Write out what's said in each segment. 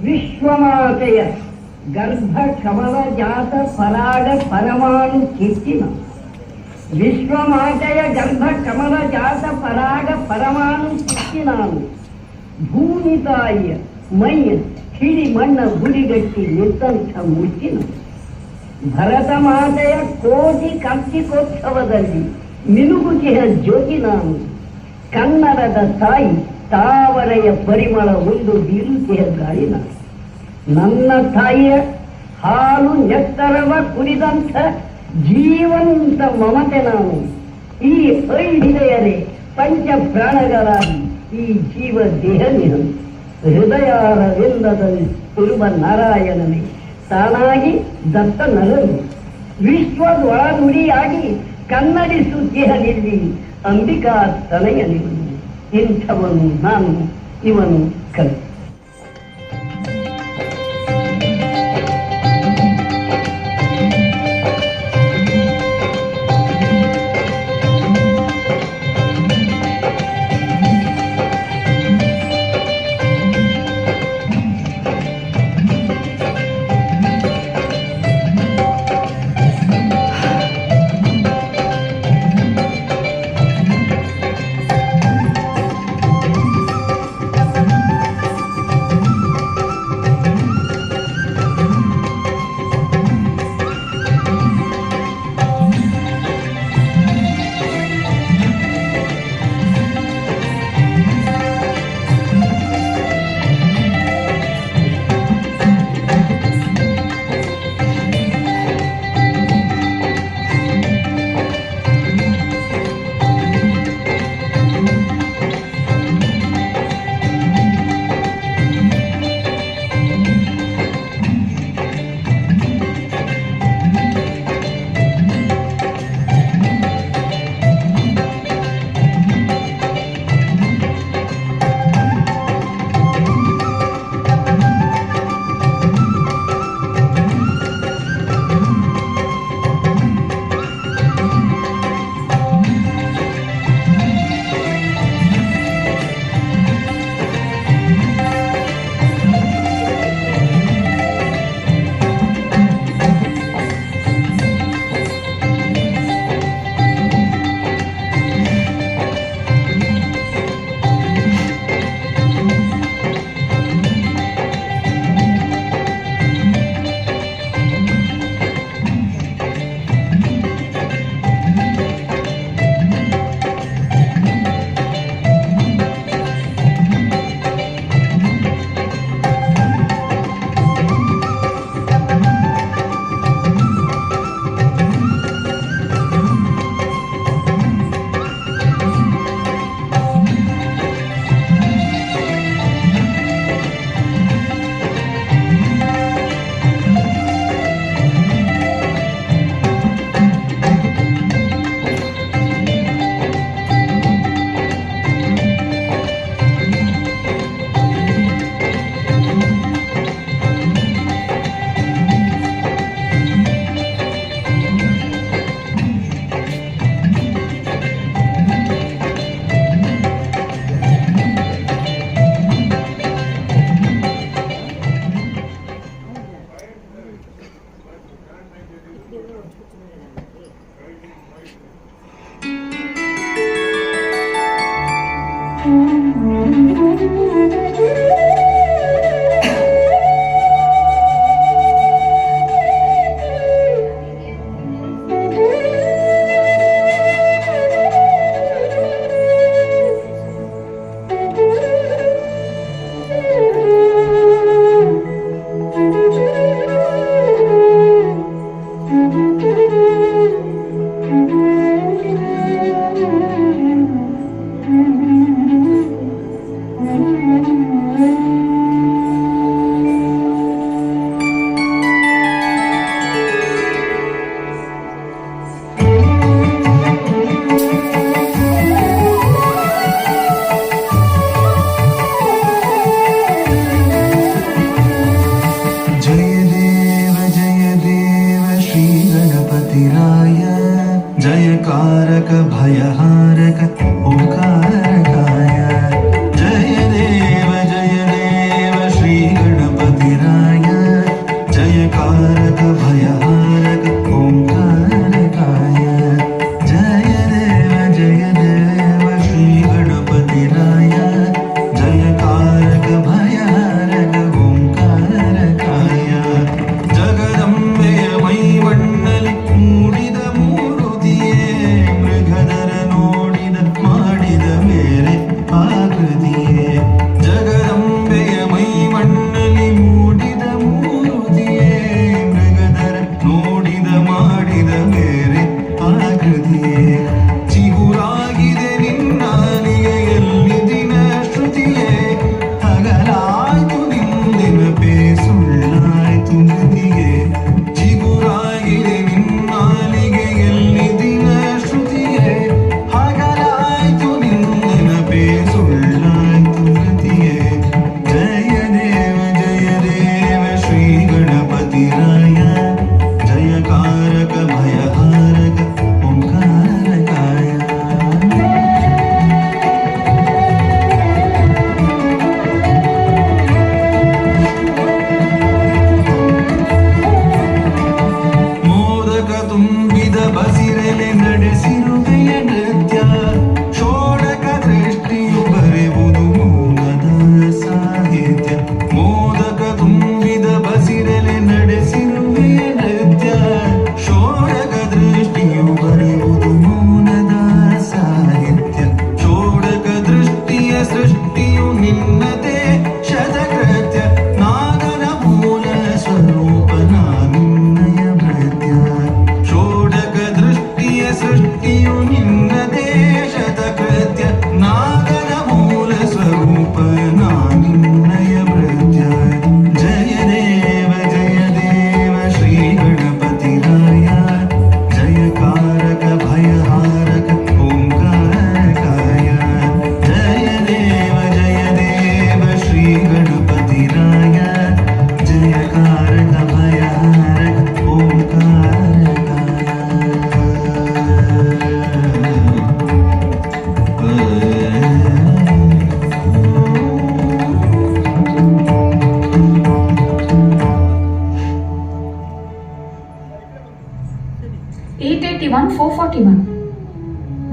ವಿಶ್ವಮಾತೆಯ ಗರ್ಭ ಕಮಲ ಜಾತ ಪರಾಗ ಪರಮಾಣು ಕಿತ್ತಿನ ವಿಶ್ವಮಾತೆಯ ಗರ್ಭ ಕಮಲ ಜಾತ ಪರಾಗ ಪರಮಾಣು ಕಿತ್ತಿ ನಾನು ಭೂಮಿ ತಾಯಿಯ ಮೈಯ ಹಿಡಿ ಮಣ್ಣ ಗುಡಿಗಟ್ಟಿ ನಿಂತಂಥ ಮುಚ್ಚಿನ ಭರತ ಮಾತೆಯ ಕೋಟಿ ಕಾರ್ತಿಕೋತ್ಸವದಲ್ಲಿ ಮಿನುಗುತಿಯ ಜ್ಯೋತಿ ನಾನು ಕನ್ನಡದ ತಾಯಿ ತಾವರೆಯ ಪರಿಮಳ ಒಂದು ಬೀರುತಿಯ ಗಾಳಿ ನಾನು ನನ್ನ ತಾಯಿಯ ಹಾಲು ನೆತ್ತರವ ಕುಡಿದಂಥ ಜೀವಂತ ಮಮತೆ ನಾನು ಈ ಐಹಿದೆಯರೇ ಪಂಚ ಪ್ರಾಣಗಳಾಗಿ ಈ ಜೀವ ದೇಹ ನಿಹಂತ ಹೃದಯಾರವಿಂದದಲ್ಲಿ ಇರುವ ನಾರಾಯಣನೇ ತಾನಾಗಿ ದತ್ತ ನರನು ವಿಶ್ವದೊಳನುಡಿಯಾಗಿ ಕನ್ನಡಿಸುತ್ತಿಹ ನಿಲ್ಲಿ ಅಂಬಿಕಾ ತನಯನಿವನು ಇಂಥವನು ನಾನು ಇವನು ಕವಿ.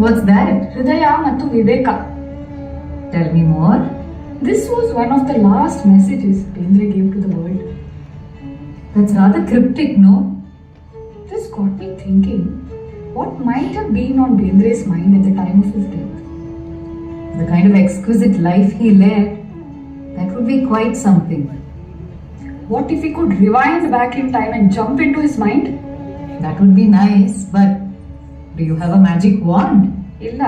What's that? ಹೃದಯ ಮತ್ತು ವಿವೇಕ. Tell me more. This was one of the last messages Bendre gave to the world. That's rather cryptic, no? This got me thinking, what might have been on Bendre's mind at the time of his death? The kind of exquisite life he led, that would be quite something. What if we could rewind back in time and jump into his mind? That would be nice, but do you have a magic wand? ಇಲ್ಲ.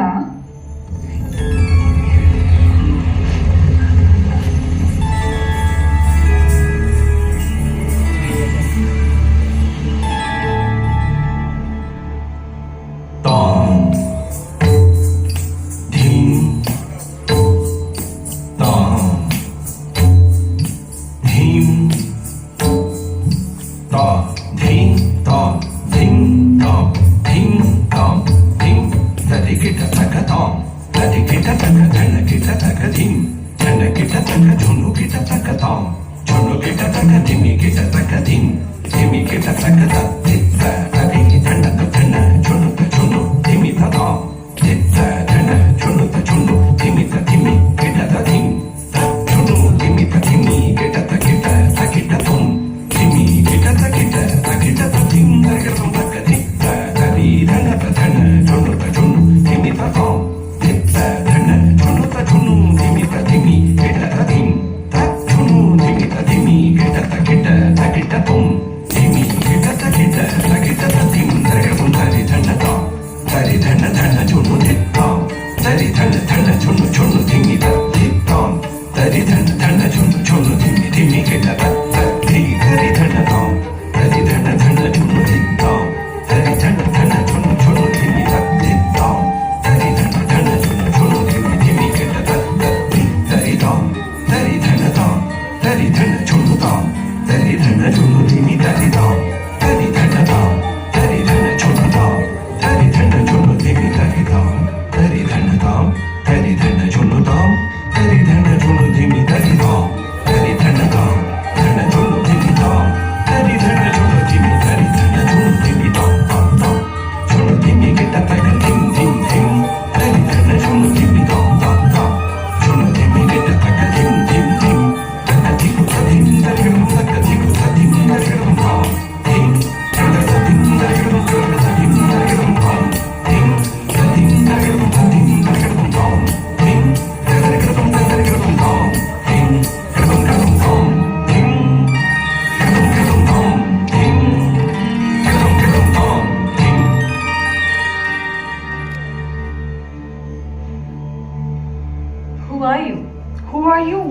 Who are you?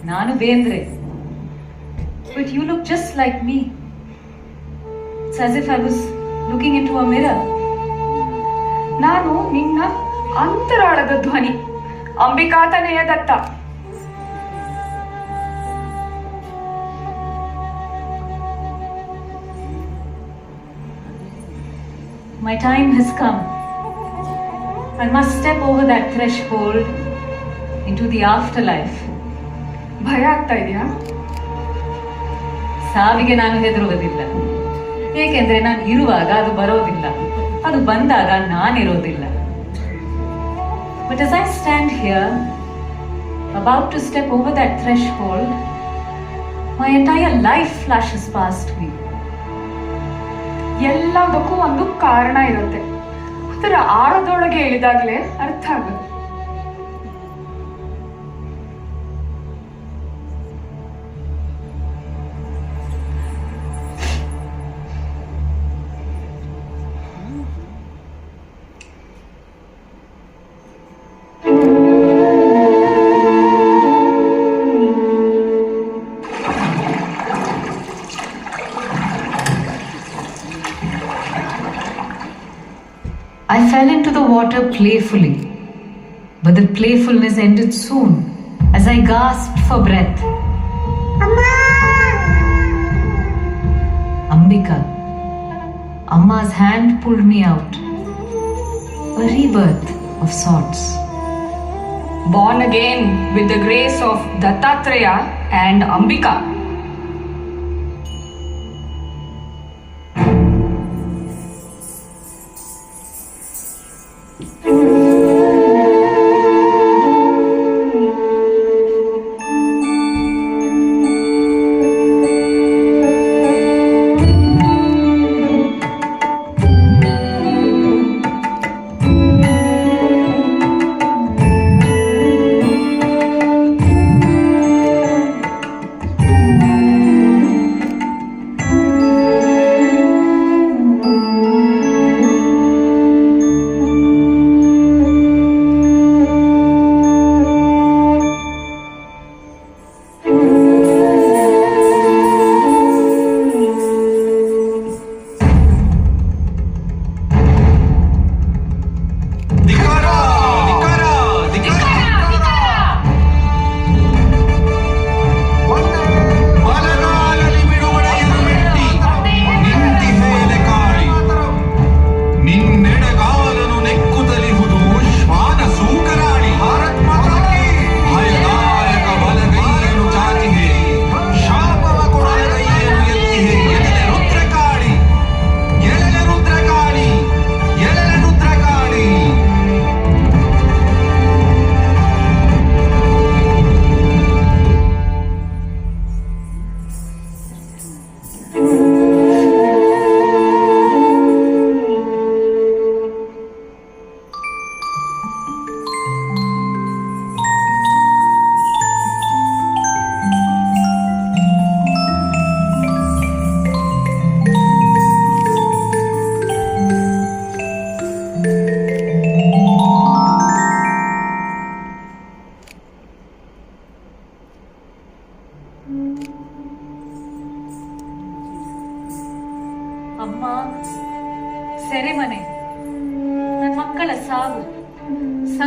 Nanu Bendre. But you look just like me. It's as if I was looking into a mirror. ನಾನು ನಿನ್ನ ಅಂತರಾಳದ ಧ್ವನಿ, ಅಂಬಿಕಾತನೆಯ ದತ್ತ. My time has come. I must step over that threshold into the afterlife. ಭಯ ಆಗ್ತಾ ಇದೆಯಾ? ಸಾವಿಗೆ ನಾನು ಹೆದರುವುದಿಲ್ಲ. ಏಕೆಂದ್ರೆ ನಾನು ಇರುವಾಗ ಅದು ಬರೋದಿಲ್ಲ, ಅದು ಬಂದಾಗ ನಾನಿರೋದಿಲ್ಲ. But as I stand here, about to step over that threshold, my entire life flashes past me. ಎಲ್ಲದಕ್ಕೂ ಒಂದು ಕಾರಣ ಇರುತ್ತೆ. ಅದರ ಆಳದೊಳಗೆ ಇಳಿದಾಗಲೇ ಅರ್ಥ ಆಗುತ್ತೆ. I fell into the water playfully, but the playfulness ended soon as I gasped for breath. Amma! Ambika. Amma's hand pulled me out. A rebirth of sorts. Born again with the grace of Dattatreya and Ambika.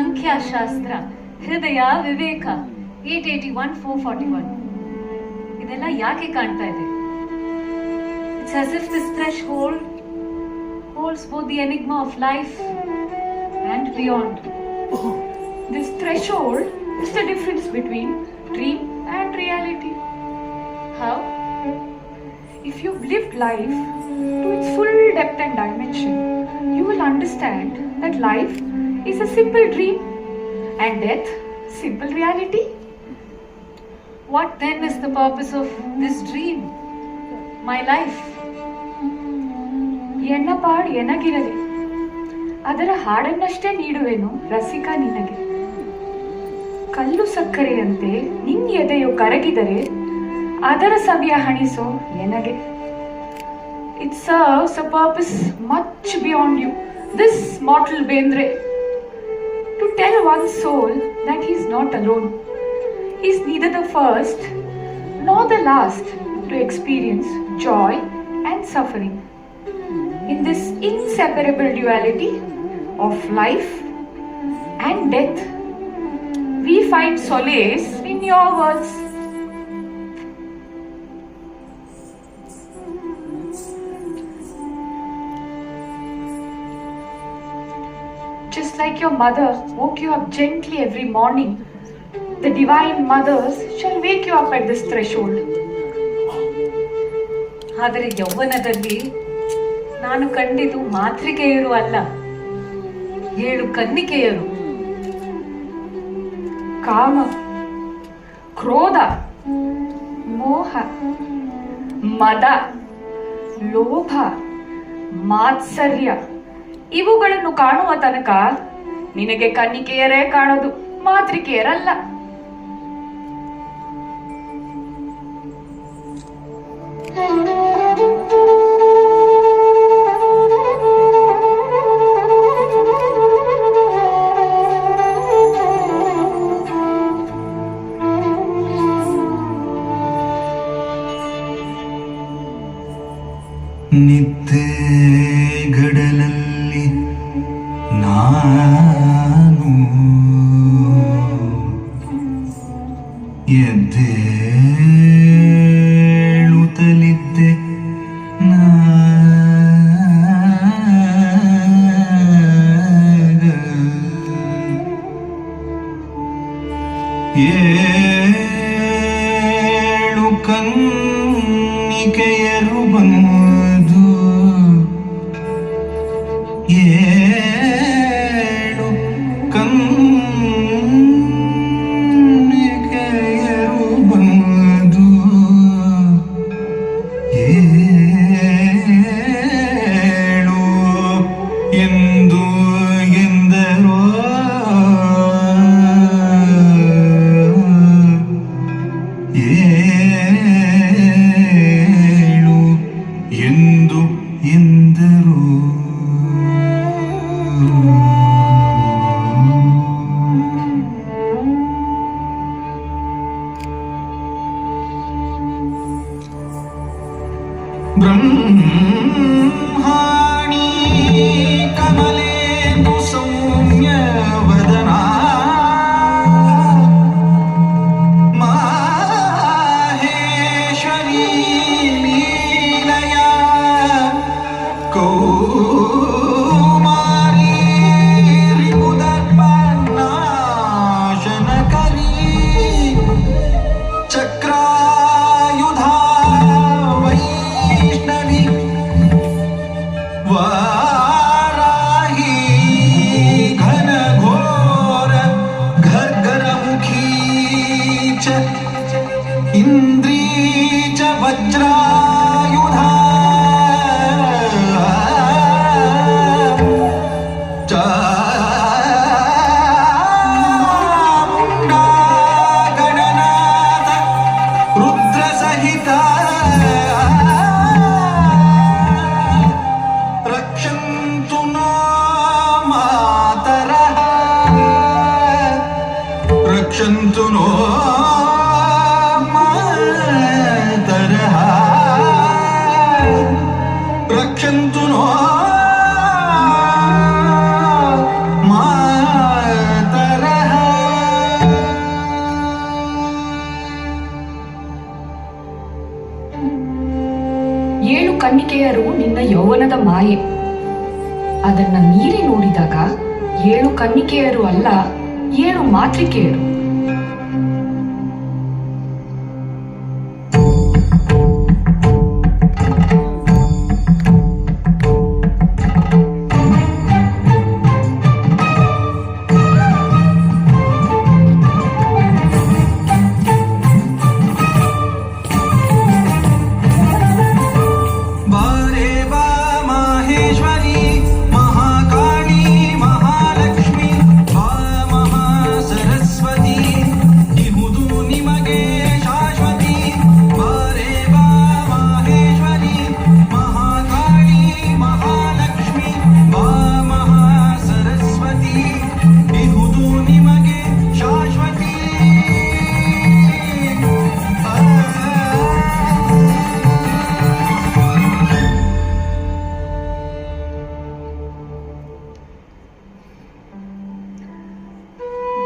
ಸಂಖ್ಯಾಶಾಸ್ತ್ರ, ಹೃದಯ, ವಿವೇಕ, 881, 441 ಇದೆಲ್ಲ ಯಾಕೆ ಕಾಣ್ತಾ ಇದೆ? It's as if this threshold holds both the enigma of life and beyond. This threshold is the difference between dream and reality. How? If you've lived life to its full depth and dimension, you will understand that life is a simple dream and death simple reality. What then is the purpose of this dream, my life? ಎನ್ನ ಪಾಡ್ ಎನಗಿರಲಿ, ಅದರ ಹಾಡನ್ನಷ್ಟೇ ನೀಡುವೆನು ರಸಿಕ ನಿನಗೆ. ಕಲ್ಲು ಸಕ್ಕರೆಯಂತೆ ನಿನ್ ಎದೆಯು ಕರಗಿದರೆ ಅದರ ಸವಿಯ ಹಣಿಸೋ ಎನಗೆ. It serves a purpose much beyond you, this mortal Bendre, to tell one's soul that he is not alone. He is neither the first nor the last to experience joy and suffering. In this inseparable duality of life and death, we find solace in your words. Just like your mother woke you up gently every morning, the divine mothers shall wake you up at this threshold. ಆದರೆ ಯೌವನದಲ್ಲಿ ನಾನು ಕಂಡಿದ್ದು ಮಾತೃಕೆಯರು ಅಲ್ಲ, 7 ಕನ್ನಿಕೆಯರು. ಕಾಮ, ಕ್ರೋಧ, ಮೋಹ, ಮದ, ಲೋಭ, ಮಾತ್ಸರ್ಯ ಇವುಗಳನ್ನು ಕಾಣುವ ತನಕ ನಿನಗೆ ಕನ್ನಿಕೆಯರೇ ಕಾಣೋದು, ಮಾತೃಕೆಯರಲ್ಲ. ನಿದ್ದೆಗಡಲಲ್ಲಿ ನಾನು ಎದ್ದೇಳುತ್ತಲಿದ್ದೆ ಏಳು ಕನ್ನಿಕೆಯರು ಬಂದು ಏಳು ಕನ್ನಿಕೆಯರು ಬಂದು ಏಳು ಎಂದು ಎಂದರೋ ಏಳು ಎಂದು ಎಂದರು. ಬ್ರಹ್ಮಾಣಿ ಕಮಲೇಂದು ಸೌಮ್ಯ ವದನಾ ಮಾಹೇಶ್ವರಿ ಲೀಲಯ ಕೌಮಾರಿ ರಿಪುದರ್ಪನಾಶನಕರಿ ಚಕ್ರಾಯುಧಾ ವೈಷ್ಣವಿ ವಾರಾಹಿ ಘನಘೋರ ಘರ್ಗರಮುಖಿ ಚ ಇಂದ್ರೀ ಚ ವಜ್ರಾಯುಧಾ Chamunda Gananatha ರುದ್ರಸಹಿತ ರಕ್ಷಂತು no ಮಾತರಃ ರಕ್ಷಂತು no ಮಾತರಃ ರಕ್ಷಂತು no ಮಾತರಃ. ಯೌವನದ ಮಾಯೆ. ಅದನ್ನ ಮೀರಿ ನೋಡಿದಾಗ 7 ಕನ್ನಿಕೆಯರು ಅಲ್ಲ, 7 ಮಾತೃಕೆಯರು.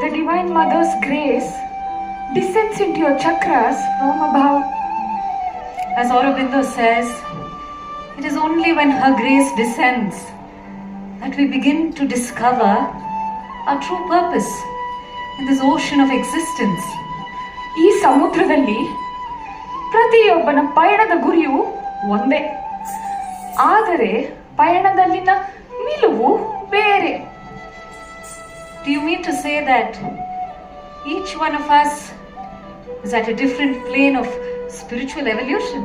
The Divine Mother's grace descends into your chakras from above. As Aurobindo says, it is only when her grace descends that we begin to discover our true purpose in this ocean of existence. ಈ ಸಮುದ್ರದಲ್ಲಿ ಪ್ರತಿಯೊಬ್ಬನ ಪಯಣದ ಗುರಿಯು ಒಂದೇ, ಆದರೆ ಪಯಣದಲ್ಲಿನ ನಿಲುವು ಬೇರೆ. Do you mean to say that each one of us is at a different plane of spiritual evolution?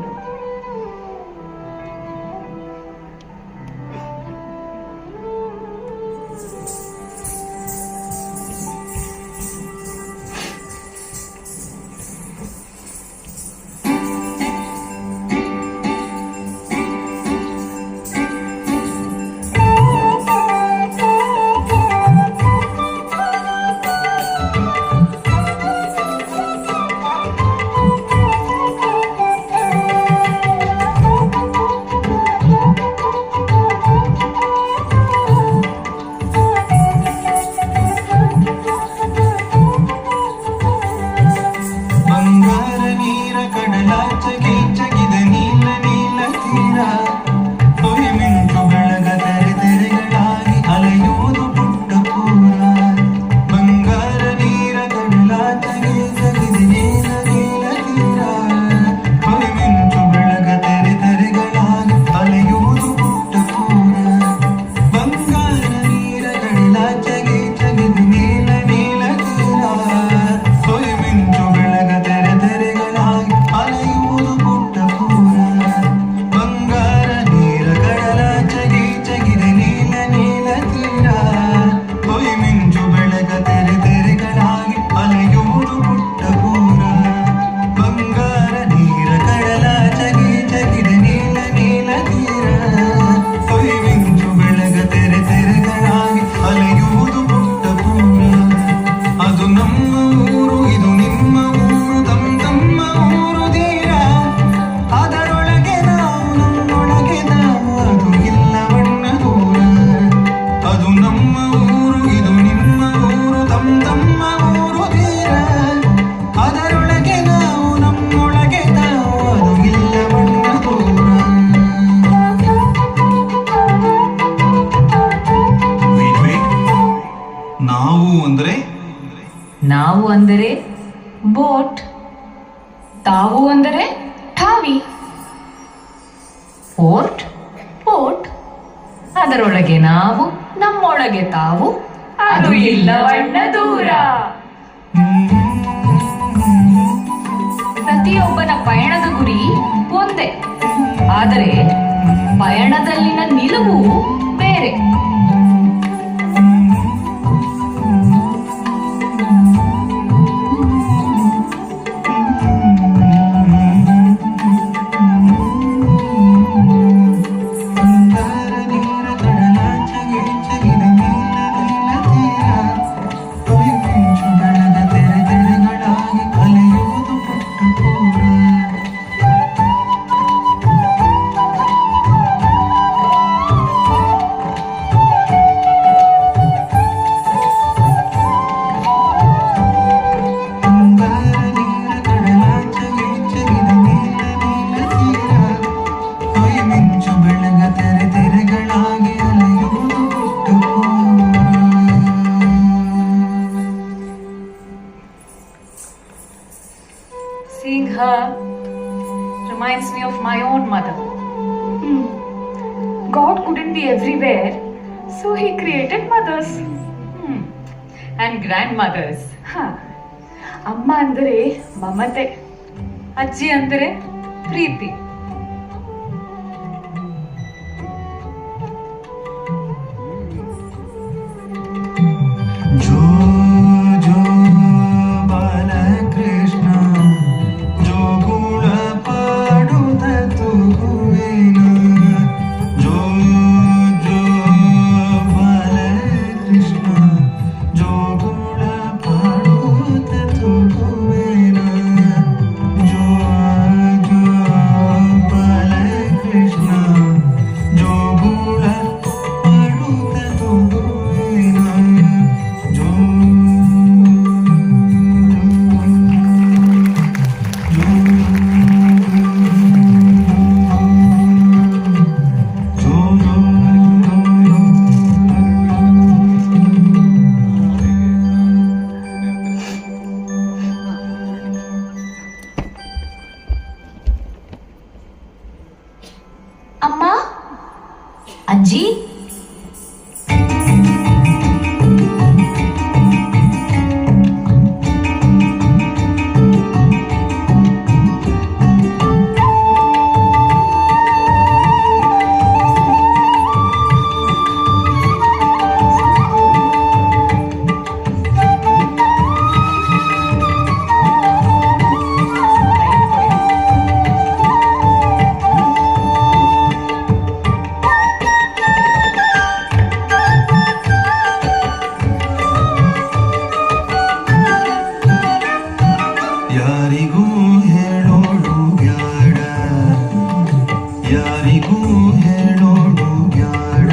ನಾವು ಅಂದರೆ boat, ತಾವು ಅಂದರೆ ಠಾವಿ, ಪೋರ್ಟ್ ಪೋರ್ಟ್, ಅದರೊಳಗೆ ನಾವು, ನಮ್ಮೊಳಗೆ ತಾವು, ಅದು ಇಲ್ಲವಣ್ಣ ದೂರ. ಪ್ರತಿಯೊಬ್ಬನ ಪಯಣದ ಗುರಿ ಒಂದೇ, ಆದರೆ ಪಯಣದಲ್ಲಿನ ನಿಲುವು ಬೇರೆ. Seeing her reminds me of my own mother. God couldn't be everywhere, so he created mothers. And grandmothers. ಅಮ್ಮ ಅಂದರೆ ಮಮತೆ, ಅಜ್ಜಿ ಅಂದರೆ ಪ್ರೀತಿ. जो जो बालकृष्ण जो गुण पाडुत तुगुवेन जो जो बालकृष्ण जो गुण पाडुत तुगुवेन जो जो बालकृष्ण जो गुण पाडुत तुगुवेन जो ಅಮ್ಮ, ಅಜ್ಜಿ, ಯಾರಿಗೂ ಹೇಳೋಡು ಬ್ಯಾಡ ಯಾರಿಗೂ ಹೇಳೋಡು ಬ್ಯಾಡ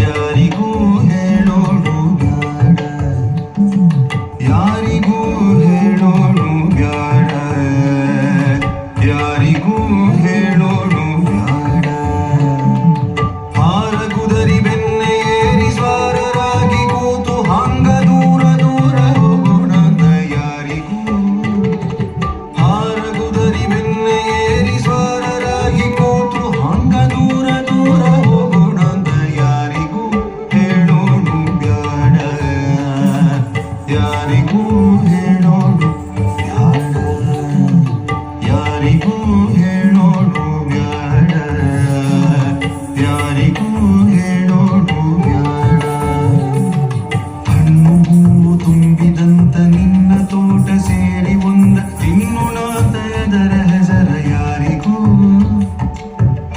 ಯಾರಿಗೂ ಹೇಳೋಡು ಬ್ಯಾಡ ಯಾರಿಗೂ ಹೇಳೋಡು ಬ್ಯಾಡ ಯಾರಿಗೂ ಹೇಳೋಡು ಬ್ಯಾಡ ಹಾರ ಕುದರಿ ಬೆನ್ನೆ ಏರಿ ಸ್ವಾರರಾಗಿ ಕೂತು ಹಂಗ ದೂರ ದೂರ ಹೋಗೋಣಂತ ಯಾರಿಗೂ ಹಾರ ಕುದರಿ ಬೆನ್ನೆ ಏರಿ ಸ್ವಾರರಾಗಿ ಕೂತು ಹಂಗ ದೂರ ದೂರ ಹೋಗೋಣಂತ ಯಾರಿಗೂ ಹೇಳೋಡು ಬ್ಯಾಡ ಯಾರಿಗೂ ಹೇಳೋಡು ಬ್ಯಾಡ ಯಾರಿಗೂ ಹೇಳೋಡು ಬ್ಯಾಡ ಯಾರಿಗೂ ಹೇಳೋಡು ಬ್ಯಾಡ ಹಣ್ಣು ಹೂವು ತುಂಬಿದಂತ ನಿನ್ನ ತೋಟ ಸೇರಿ ಒಂದ ತಿನ್ನೋಣಾತಯದರ ಹೆಸರ ಯಾರಿಗೂ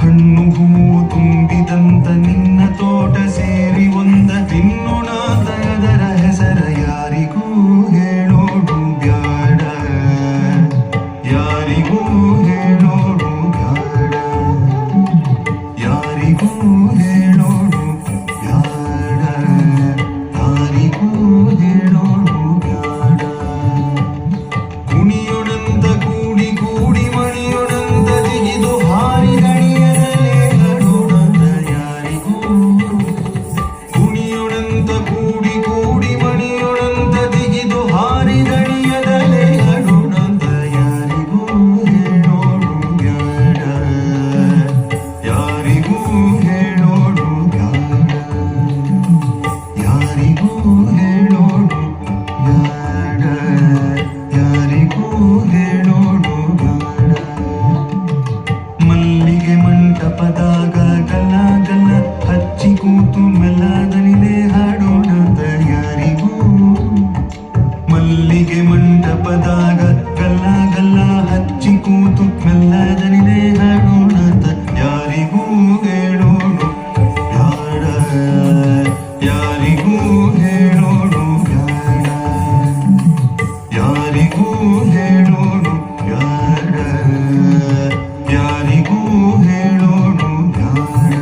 ಹಣ್ಣು ಹೂವು ತುಂಬಿದಂತ ನಿನ್ನ ತೋಟ ಸೇರಿ ಒಂದ ತಿನ್ನೋಣಾತಯದರ ಹೆಸರ ಯಾರಿಗೂ ಹೇಳೋಡು ಬ್ಯಾಡ ಯಾರಿಗೂ ಹೇಳೋಡು ಬ್ಯಾಡ ಯಾರಿಗೂ ಹೇಳೋಡು ಬ್ಯಾಡ ಯಾರಿಗೂ ಹೇಳೋಡು ಬ್ಯಾಡ ಕುಣಿಯೊಣಂತ ಕೂಡಿ ಕೂಡಿ ಮಣಿಯೊಣಂತ ಜಿಗಿದು ಹಾರಿ ಗಣಿಯರಲೇ ಹಡೋಣಂತ ಯಾರಿಗೂ ಕುಣಿಯೊಣಂತ ಕೂಡಿ ಕೂಡಿ ಮಣಿಯೊಣಂತ ಜಿಗಿದು ಹಾರಿ ಗಣಿಯದಲೇ ಹಡೋಣಂತ ಯಾರಿಗೂ ಹೇಳೋಡು ಬ್ಯಾಡ ಯಾರಿಗೂ ಹೇಳೋಡು ಬ್ಯಾಡ ಯಾರಿಗೂ ಹೇಳೋಡು ಬ್ಯಾಡ ಯಾರಿಗೂ ಹೇಳೋಡು ಬ್ಯಾಡ ಮಲ್ಲಿಗೆ ಮಂಟಪದಾಗ ಗಲ ಗಲ ಹಚ್ಚಿ ಕೂತು ಮೆಲ್ಲದನಿಲೆ ಹಾಡೋಣಂತ ಯಾರಿಗೂ ಮಲ್ಲಿಗೆ ಮಂಟಪದಾಗ ಗಲ್ಲ ಗಲ್ಲ ಹಚ್ಚಿ ಕೂತು ಮೆಲ್ಲದನಿಲೆ ಹಾಡೋಣಂತ ಯಾರಿಗೂ ಹೇಳೋಡು ಬ್ಯಾಡ ಯಾರಿಗೂ ಹೇಳೋಡು ಬ್ಯಾಡ ಯಾರಿಗೂ ಹೇಳೋಡು ಬ್ಯಾಡ ಯಾರಿಗೂ ಹೇಳೋಡು ಬ್ಯಾಡ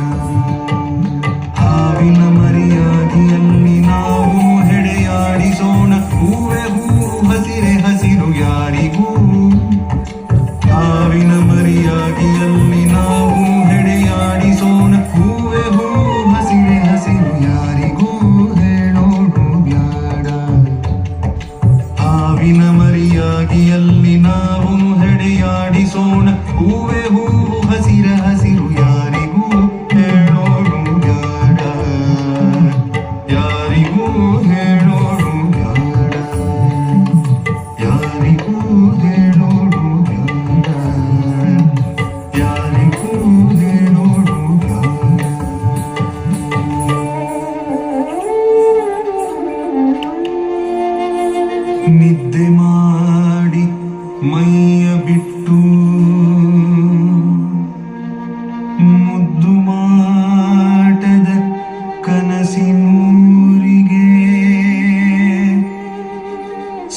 ಹಾವಿನ ಮರಿಯಾದಿಯಲ್ಲಿ ನಾವು ಹೆಡೆಯಾಡಿಸೋಣ ಹೂವೆ ಹೂವು ಹಸಿರೆ ಹಸಿರು ಯಾರಿಗೂ ಹಾವಿನ ಮರಿಯಾಗಿಯಲ್ಲಿ ನಾವು ಹೆಡೆಯಾಡಿಸೋಣ ಹೂವೆ ಹೂವು ಹಸಿರೆ ಹಸಿರು ಯಾರಿಗೂ ಹೇಳೋಡು ಬ್ಯಾಡ ಹಾವಿನ ಮರಿಯಾಗಿಯಲ್ಲಿ ನಿದ್ದೆ ಮಾಡಿ ಮೈಯ ಬಿಟ್ಟು ಮುದ್ದು ಮಾಟದ ಕನಸಿನೂರಿಗೆ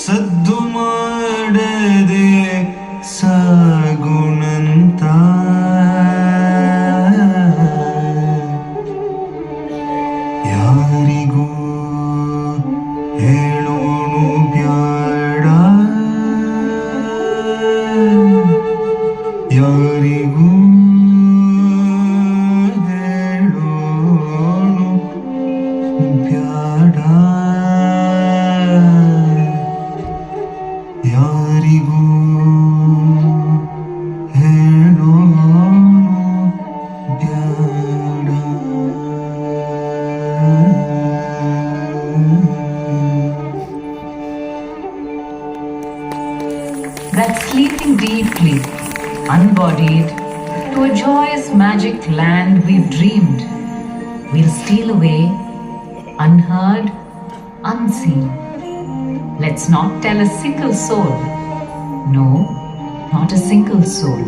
ಸದ್ದು ಮಾಡದೆ ಸಾಗುಣಂತ ಯಾರಿಗೂ ಹೇಳೋಣು ಬ್ಯಾಡ, ಯಾರಿಗೂ ಹೇಳೋಣು ಬ್ಯಾಡ, ಯಾರಿಗೂ ಹೇಳೋಣು ಬ್ಯಾಡ. That sleeping deeply, unbodied, to a joyous magic land we've dreamed, we'll steal away, unheard, unseen. Let's not tell a single soul. No, not a single soul.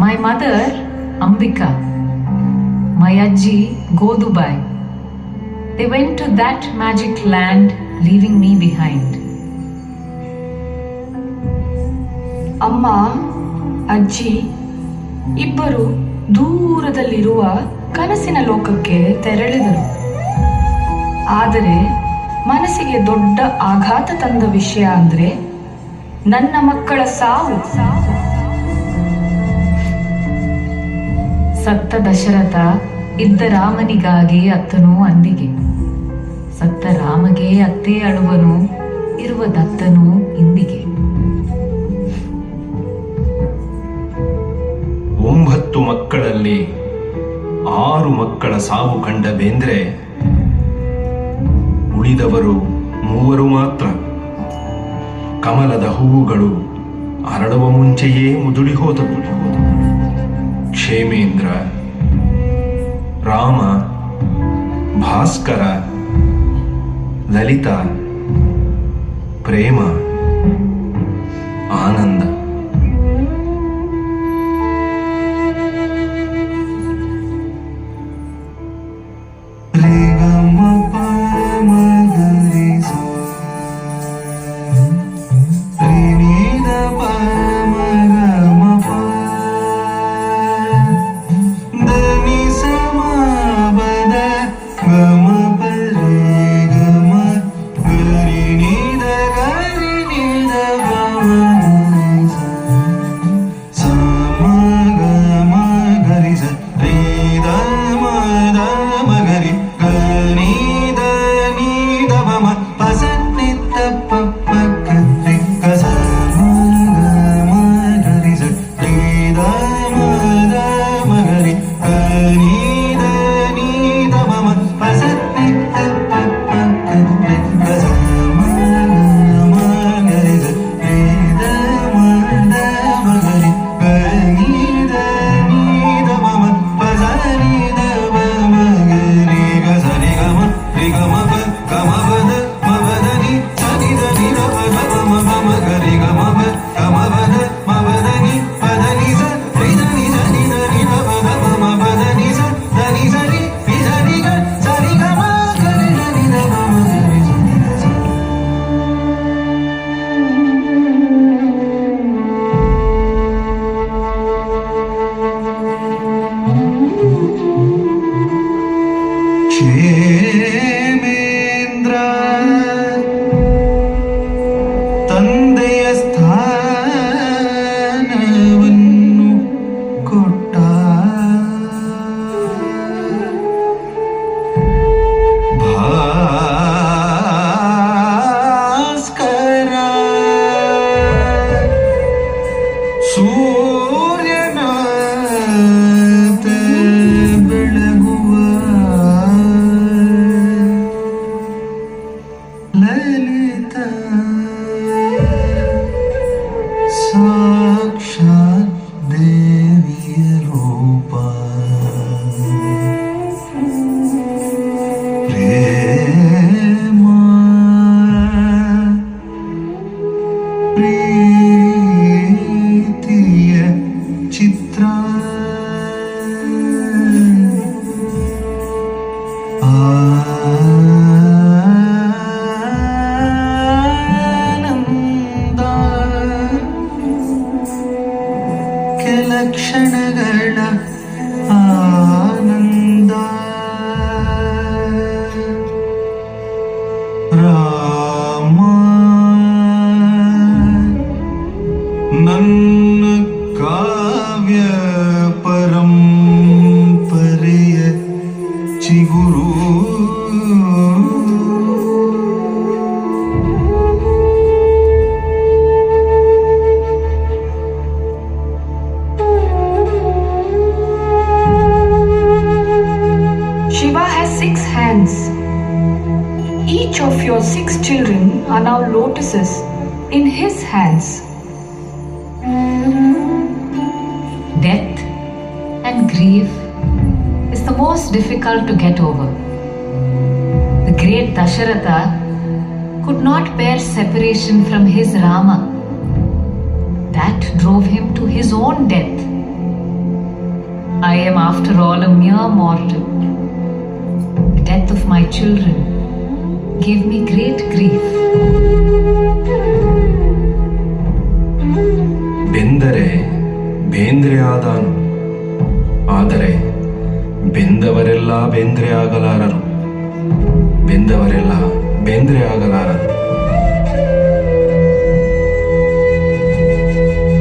My mother, Ambika, my Ajji, Godubai, they went to that magic land, leaving me behind. ಅಮ್ಮ, ಅಜ್ಜಿ ಇಬ್ಬರು ದೂರದಲ್ಲಿರುವ ಕನಸಿನ ಲೋಕಕ್ಕೆ ತೆರಳಿದರು. ಆದರೆ ಮನಸ್ಸಿಗೆ ದೊಡ್ಡ ಆಘಾತ ತಂದ ವಿಷಯ ಅಂದ್ರೆ ನನ್ನ ಮಕ್ಕಳ ಸಾವು. ಸತ್ತ ದಶರಥ ಇದ್ದ ರಾಮನಿಗಾಗಿ ಅತ್ತನು ಅಂದಿಗೆ, ಸತ್ತ ರಾಮಗೆ ಅತ್ತೇ ಅಳುವನು, ಇರುವ ದತ್ತನು ಇಂದಿಗೆ. 9 ಮಕ್ಕಳಲ್ಲಿ 6 ಮಕ್ಕಳ ಸಾವು ಕಂಡ ಬೇಂದ್ರೆ ಉಳಿದವರು 3 ಮಾತ್ರ. ಕಮಲದ ಹೂವುಗಳು ಅರಳುವ ಮುಂಚೆಯೇ ಮುದುಡಿ ಹೋದವು. ಕ್ಷೇಮೇಂದ್ರ, ರಾಮ, ಭಾಸ್ಕರ, ಲಲಿತಾ, ಪ್ರೇಮ, ಆನಂದ. ಕ್ಷೇಮೇಂದ್ರ ತಂದೆಯ ಸ್ಥಾನವನ್ನು ಕೊಟ್ಟ. ಭಾಸ್ಕರ ಸೂರ್ಯನ ಬೆಳಗುವ ಚಿಗುರು Shiva has 6 hands. Each of your 6 children are now lotuses in his hands. Death and grief is the most difficult to get over. The great Dasharatha could not bear separation from his Rama. That drove him to his own death. I am, after all, a mere mortal. The death of my children gave me great grief. ಬೆಂದರೆ Bendre ಆದಾನು, ಆದರೆ ಬೆಂದವರೆಲ್ಲ Bendre ಆಗಲಾರರು, ಬೆಂದವರೆಲ್ಲ Bendre ಆಗಲಾರರು.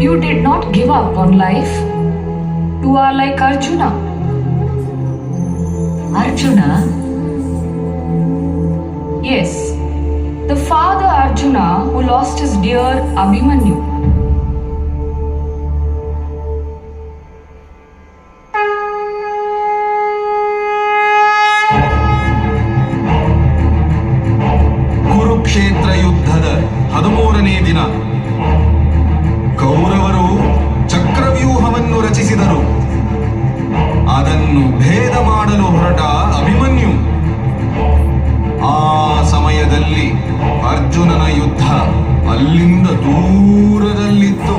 You did not give up on life. You are like Arjuna. Arjuna? Yes, the father Arjuna who lost his dear Abhimanyu. Kurukshetra ಯುದ್ಧದ 13ನೇ ದಿನ ಕೌರವರು ಚಕ್ರವ್ಯೂಹವನ್ನು ರಚಿಸಿದರು. ಅದನ್ನು ಭೇದ ಮಾಡಲು ಹೊರಟ ಅಭಿಮನ್ಯು. ಆ ಸಮಯದಲ್ಲಿ ಅರ್ಜುನನ ಯುದ್ಧ ಅಲ್ಲಿಂದ ದೂರದಲ್ಲಿತ್ತು.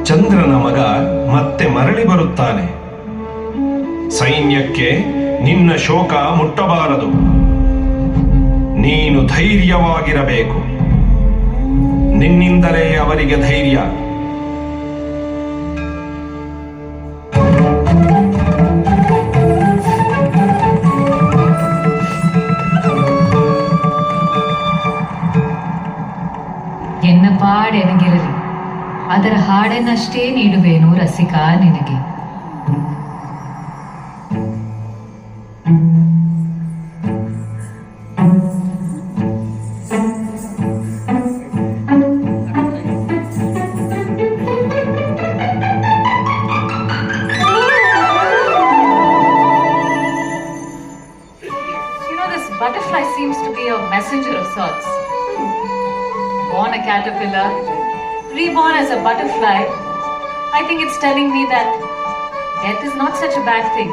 ಚಂದ್ರನ ಮಗ ಮತ್ತೆ ಮರಳಿ ಬರುತ್ತಾನೆ. ಸೈನ್ಯಕ್ಕೆ ನಿನ್ನ ಶೋಕ ಮುಟ್ಟಬಾರದು. ನೀನು ಧೈರ್ಯವಾಗಿರಬೇಕು. ನಿನ್ನಿಂದಲೇ ಅವರಿಗೆ ಧೈರ್ಯ. ಎನ್ನ ಪಾಡೆನಗಿರಲಿ, ಅದರ ಹಾಡನ್ನಷ್ಟೇ ನೀಡುವೇನು ರಸಿಕಾ ನಿನಗೆ. Butterfly seems to be a messenger of sorts. Born a caterpillar, reborn as a butterfly, I think it's telling me that death is not such a bad thing.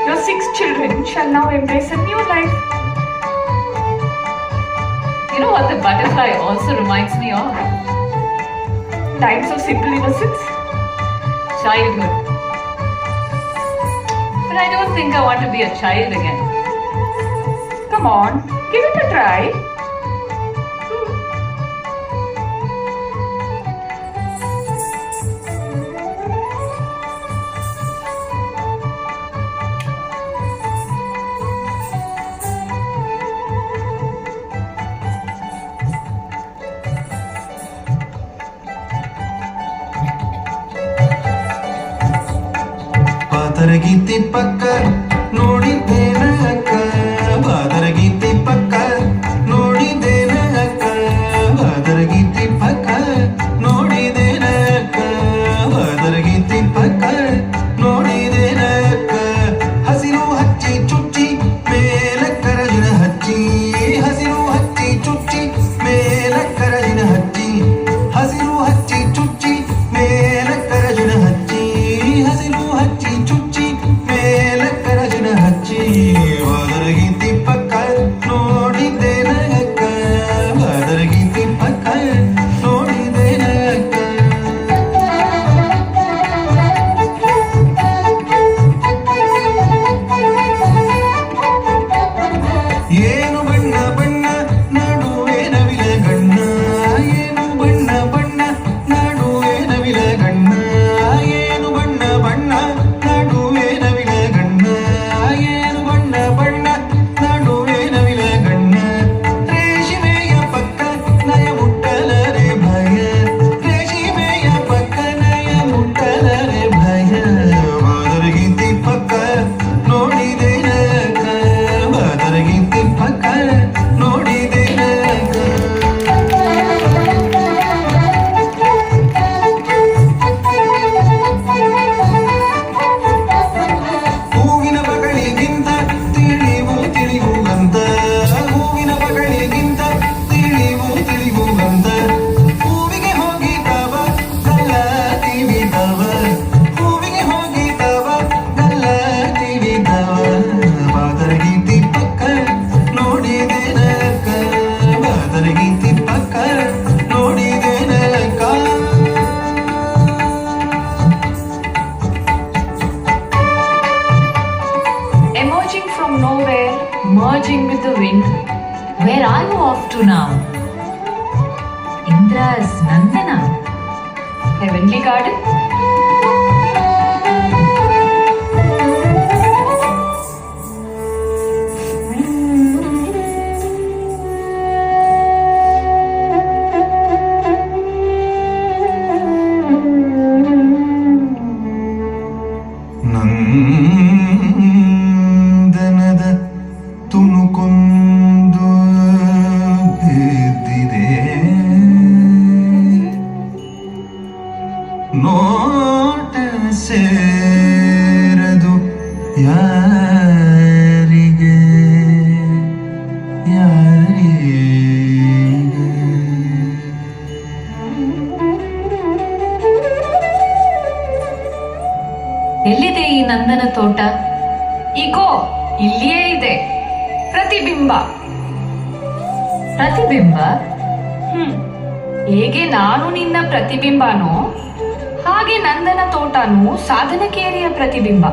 Your 6 children shall now embrace a new life. You know what the butterfly also reminds me of? Times of simple innocence. Childhood. But I don't think I want to be a child again. Come on, give it a try. ಬಾದರಗೀತಿ ಪಕ್ಕ ನೋಡಿದ್ದೇನ ಅಕ್ಕ, ಬಾದರಗೀತಿ ಪಕ್ಕ ನೋಡಿದ್ದೇನ ಅಕ್ಕ, ಬಾದರಗೀತಿ ಪಕ್ಕ ನೋಡಿದ್ದೇನ ಅಕ್ಕ, ಬಾದರಗೀತಿ ಪಕ್ಕ ನೋಡಿದ್ದೇನ ಅಕ್ಕ. ಹಸಿರು ಹಚ್ಚಿ ಚುಚ್ಚಿ ಮೇಲ ಕರಜಿನ ಹಚ್ಚಿ, ಹಸಿರು ಹಚ್ಚಿ ಚುಚ್ಚಿ ಮೇಲ ಕರಜಿನ ಹಚ್ಚಿ, ಹಸಿರು ಹಚ್ಚಿ ಚುಚ್ಚಿ ಮೇಲ ಕರಜಿನ ಹಚ್ಚಿ, ಹಸಿರು ಹಚ್ಚಿ ಚುಚ್ಚಿ ಮೇಲ ಕರಜಿನ ಹಚ್ಚಿ. ಬಾದರಗೀತಿ ಪಕ್ಕ ನೋಡಿದ್ದೇನ ಅಕ್ಕ, ಬಾದರಗೀತಿ ಪಕ್ಕ ನೋಡಿದ್ದೇನ ಅಕ್ಕ. ಏನು ಬಣ್ಣ ಬಣ್ಣ ನಡುವೆ ನವಿಲ ಗಣ್ಣ, ಏನು ಬಣ್ಣ ಬಣ್ಣ ನಡುವೆ ನವಿಲ ಗಣ್ಣ, ಏನು ಬಣ್ಣ ಬಣ್ಣ ನಡುವೆ ನವಿಲ ಗಣ್ಣ, ಏನು ಬಣ್ಣ ಬಣ್ಣ ನಡುವೆ ನವಿಲ ಗಣ್ಣ. ರೇಷ್ಮೆಯ ಪಕ್ಕ ನಯ ಮುಟ್ಟಲರೆ ಭಯ, ರೇಷ್ಮೆಯ ಪಕ್ಕ ನಯ ಮುಟ್ಟಲರೆ ಭಯ. ಬಾದರಗೀತಿ ಪಕ್ಕ ನೋಡಿದೇನ ಅಕ್ಕ, ಬಾದರಗೀತಿ ಪಕ್ಕ ನೋಡಿದೇನ ಅಕ್ಕ. ಹೂವಿನ ಬಗಳಿಗಿಂತ ತಿಳಿವು ತಿಳಿವುಗಂತ, ಹೂವಿನ ಬಗಳಿಗಿಂತ ತಿಳಿವು ತಿಳಿವುಗಂತ. ಹೂವಿಗೆ ಹೋಗಿದ್ದಾವ ಗಲ್ಲ ತಿವಿದವ, ಹೂವಿಗೆ ಹೋಗಿದ್ದಾವ ಗಲ್ಲ ತಿವಿದವ. ಬಾದರಗೀತಿ ಪಕ್ಕ ನೋಡಿದೇನ ಅಕ್ಕ, ಬಾದರಗೀತಿ ಪಕ್ಕ ನೋಡಿದೇನ ಅಕ್ಕ. Emerging from nowhere, merging with the wind. Where are you off to now? Indra's Nandana. Heavenly garden. ನಂದನದ ತುಣುಕೊಂದು ಬಿದ್ದಿದೆ, ನೋಟ ಸೇರದು ಯಾರಿಗೆ ಯಾರಿಗೆ. ಎಲ್ಲಿದೆ ಈ ನಂದನ ತೋಟ? ಇಗೋ ಇಲ್ಲಿಯೇ ಇದೆ ಪ್ರತಿಬಿಂಬ. ಪ್ರತಿಬಿಂಬ? ಹೇಗೆ ನಾನು ನಿನ್ನ ಪ್ರತಿಬಿಂಬನೋ ಹಾಗೆ ನಂದನ ತೋಟನೂ ಸಾಧನಕೇರಿಯ ಪ್ರತಿಬಿಂಬ.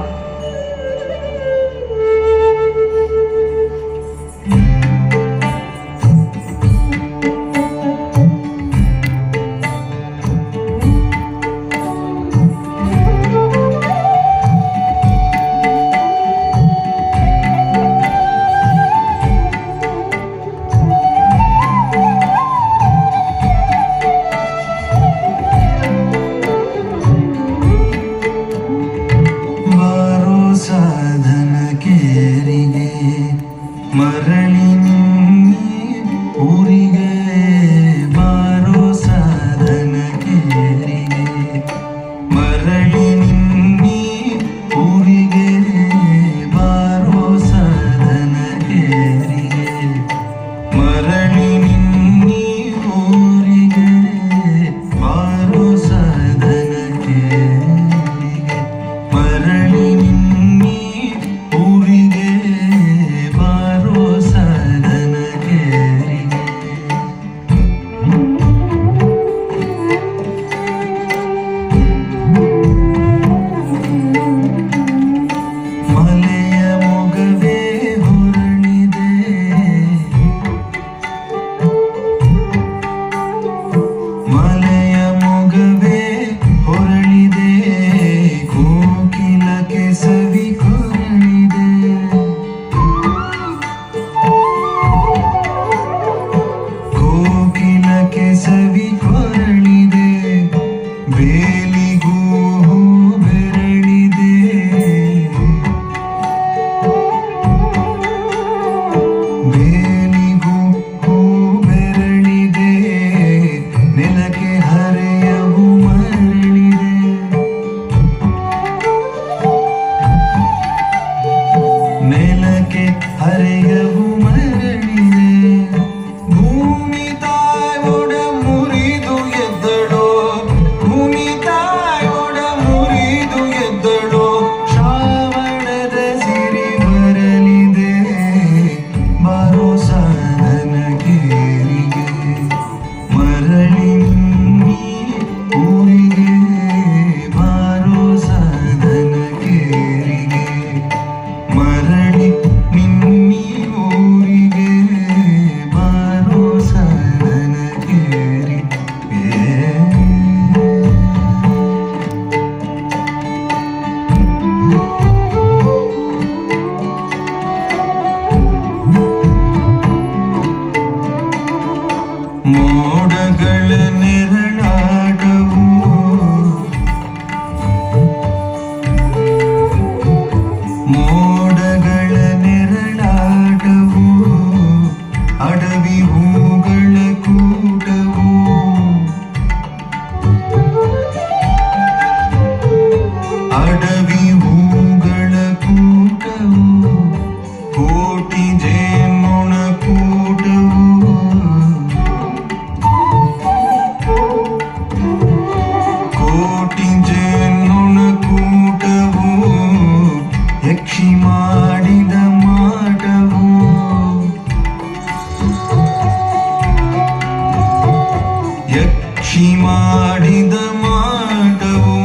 ಪಕ್ಷಿ ಮಾಡಿದ ಮಾಟವು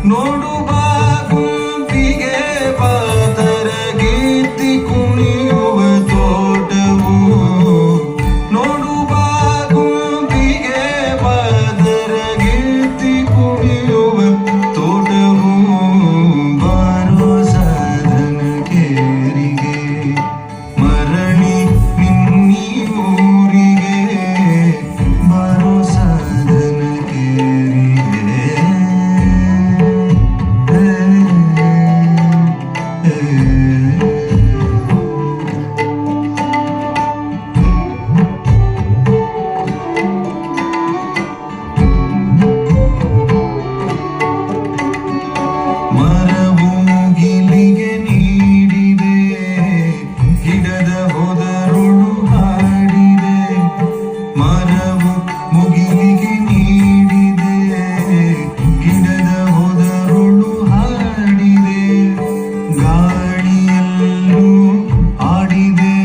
ನೋಡು ಬಾ ಗುಂಪಿಗೆ ಬಾತರ ಗೀತಿ ಕುಣಿಯುವ ತೋಟವು ನೋಡು ಬಾ ಗುಂಪಿಗೆ ಬಾತರ ಗೀತಿ ಕುಣಿಯುವ ತೋಟವು ಬಾರೋ ಸಾಧನ ಕೇರಿಗೆ ಮರಳಿ ನಿನ್ನೀ ಊರಿಗೆ ಬಾರೋ ಸಾಧನ ಕೇರಿಗೆ ಮರವು ಮುಗಿಲಿಗೆ ನೀಡಿದೆ ಗಿಡದ ಹೋದರುಳು ಹಾಡಿದೆ ಮರವು ಮುಗಿಲಿಗೆ ನೀಡಿದೆ ಗಿಡದ ಹೋದರುಳು ಹಾಡಿದೆ ಗಾಳಿಯಲ್ಲೂ ಆಡಿದೆ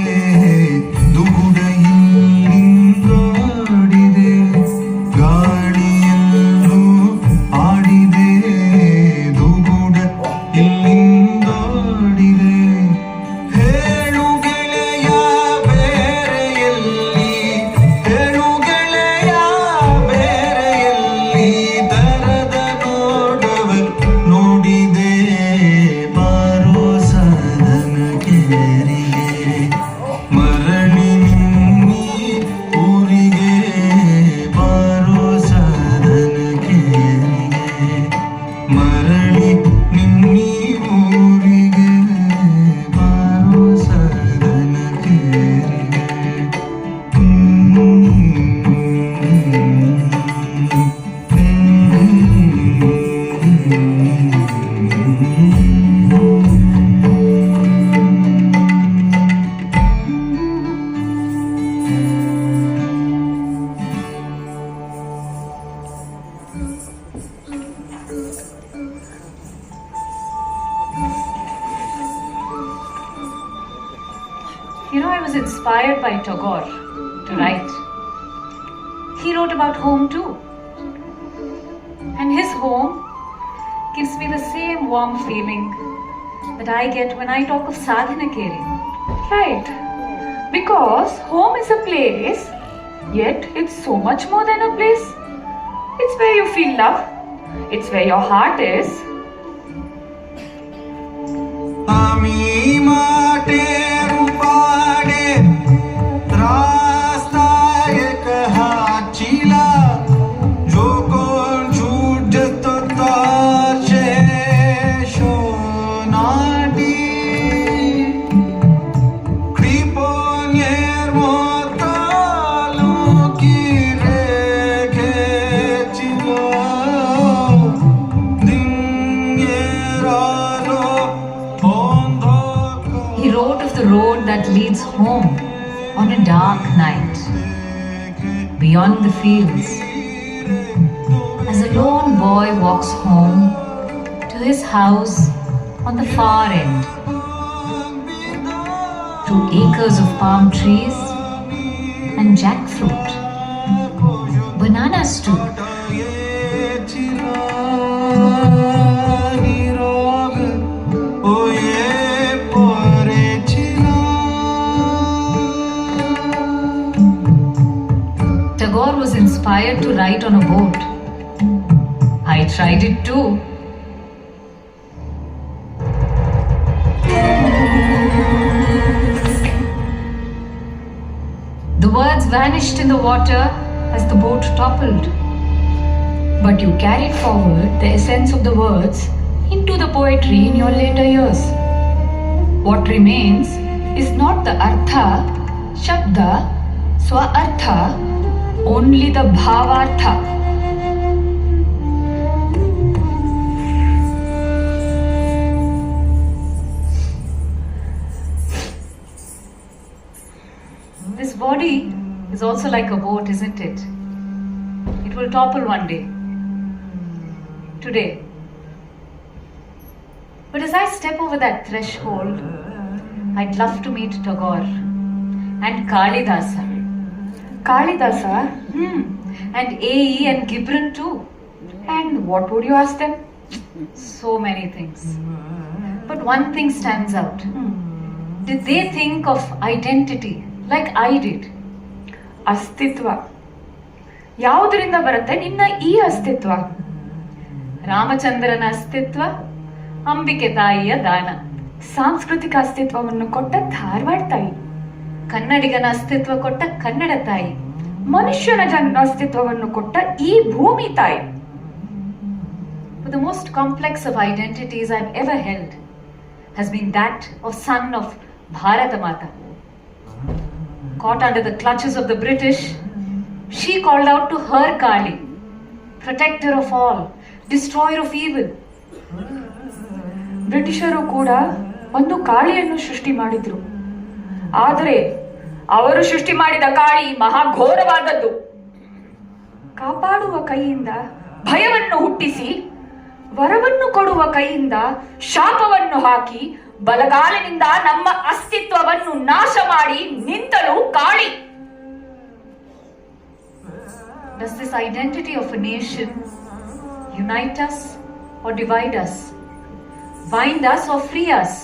ದುಗುಡ ಇಲ್ಲಿಂದಾಡಿದೆ ಗಾಳಿಯಲ್ಲೂ ಆಡಿದೆ ದುಗುಡ ಇಲ್ಲಿಂದಾಡಿದೆ ಹೇಳು ಗೆಳೆಯ ಬೇರೆಯಲ್ಲಿ ಹೇಳು ಗೆಳೆಯ ಬೇರೆಯಲ್ಲಿ ತರದ ನೋಡವ ನೋಡಿದೆ ಬಾರೋ ಸಾಧನ ಕೇರಿಗೆ ಮರಳಿ ನಿನ್ನೀ ಊರಿಗೆ ಬಾರೋ ಸಾಧನ ಕೇರಿಗೆ ಮರಳಿ ನಿನ್ನೀ ಊರಿಗೆ ಬಾರೋ ಸಾಧನ ಕೇರಿಗೆ You know, I was inspired by Tagore to write. He wrote about home too. And his home gives me the same warm feeling that I get when I talk of Sadhana Keri. Right. Because home is a place, yet it's so much more than a place. It's where you feel love. It's where your heart is. आमी माटे रूपाडे रास्ताय कहाचीला जो कोण झूठ तो ताशे शोनाटी क्रीपोन्यर मोतालू की रेखे चिलो दिन ये रालो He wrote of the road that leads home on a dark night, beyond the fields. As a lone boy walks home to his house on the far end, through acres of palm trees and jackfruit, bananas too. Tagore was inspired to write on a boat. I tried it too. The words vanished in the water as the boat toppled. But you carried forward the essence of the words into the poetry in your later years. What remains is not the artha, shabda, swa-artha, only the bhavartha. This body is also like a boat, isn't it? It will topple one day. Today. But as I step over that threshold, I'd love to meet Tagore and Kalidasa. Kalidasa? and AE and Gibran too. And what would you ask them? So many things. But one thing stands out. Did they think of identity like I did? ಅಸ್ತಿತ್ವ. ಯಾವುದರಿಂದ ಬರುತ್ತೆ ನಿನ್ನ ಈ ಅಸ್ತಿತ್ವ? ರಾಮಚಂದ್ರನ ಅಸ್ತಿತ್ವ, ಅಂಬಿಕೆ ತಾಯಿಯ ದಾನ. ಸಾಂಸ್ಕೃತಿಕ ಅಸ್ತಿತ್ವವನ್ನು ಕೊಟ್ಟ ಧಾರವಾಡ ತಾಯಿ, ಕನ್ನಡಿಗನ ಅಸ್ತಿತ್ವ ಕೊಟ್ಟ ಕನ್ನಡ ತಾಯಿ, ಮನುಷ್ಯನ ಅಸ್ತಿತ್ವವನ್ನು ಕೊಟ್ಟ ಈ ಭೂಮಿ ತಾಯಿ. But the most complex of identities I've ever held has been that of son of Bharata Mata. Caught under the clutches of the British, she called out to her Kali, protector of all, destroyer of evil. ಬ್ರಿಟಿಷರು ಕೂಡ ಒಂದು ಕಾಳಿಯನ್ನು ಸೃಷ್ಟಿ ಮಾಡಿದ್ರು. ಆದರೆ ಅವರು ಸೃಷ್ಟಿ ಮಾಡಿದ ಕಾಳಿ ಮಹಾಘೋರವಾದದ್ದು. ಕಾಪಾಡುವ ಕೈಯಿಂದ ಭಯವನ್ನು ಹುಟ್ಟಿಸಿ, ವರವನ್ನು ಕೊಡುವ ಕೈಯಿಂದ ಶಾಪವನ್ನು ಹಾಕಿ, ಬಲಗಾಲಿನಿಂದ ನಮ್ಮ ಅಸ್ತಿತ್ವವನ್ನು ನಾಶ ಮಾಡಿ ನಿಂತಳು Kali. Does this identity of a nation unite us or divide us? Bind us or free us?